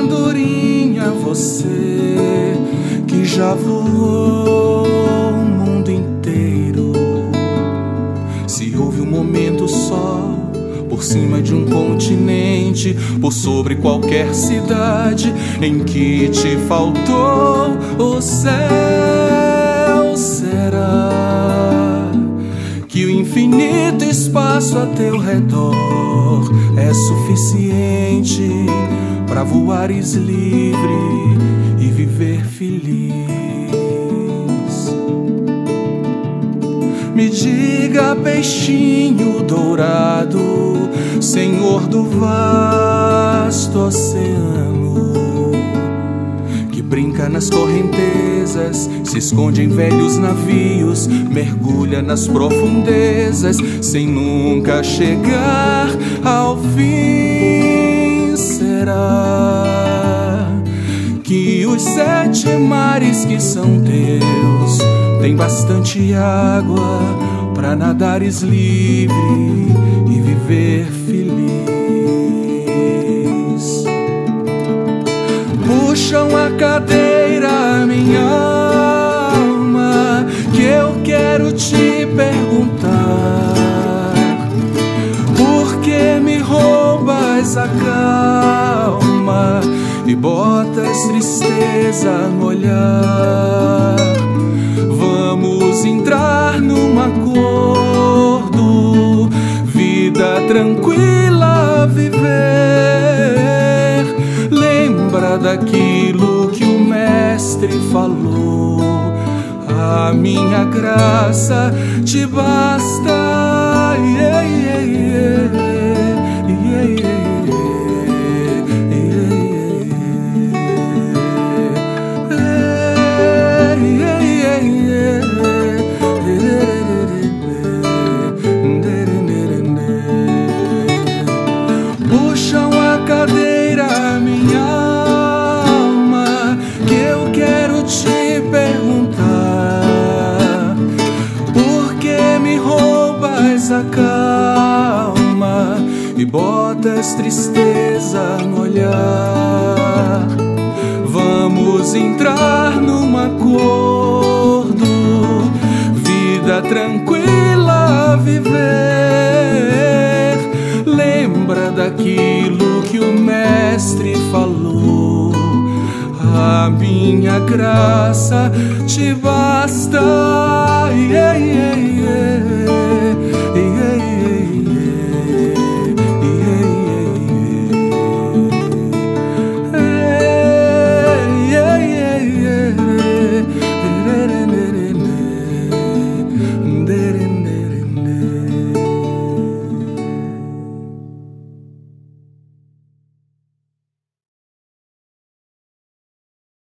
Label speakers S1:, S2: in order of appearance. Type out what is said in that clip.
S1: andorinha, você que já voou o mundo inteiro. Se houve um momento só por cima de um continente, por sobre qualquer cidade em que te faltou o céu, será que o infinito espaço a teu redor é suficiente para voares livre e viver feliz? Me diga, peixinho dourado, senhor do vasto oceano, que brinca nas correntezas, se esconde em velhos navios, mergulha nas profundezas sem nunca chegar ao fim. Será que os 7 mares que são teus tem bastante água pra nadares livre e viver feliz? Puxam a cadeira, minha alma, que eu quero te perguntar: por que me roubas a calma e botas tristeza no olhar? Vamos entrar num acordo, vida tranquila viver. Lembra daquilo que o mestre falou: a minha graça te basta. Yeah, yeah, yeah. Yeah, yeah. Puxam a cadeira, minha alma, que eu quero te perguntar: por que me roubas a calma e botas tristeza no olhar? Vamos entrar num acordo, vida tranquila viver. Lembra daquilo que o mestre falou: a minha graça te basta. Yeah, yeah, yeah.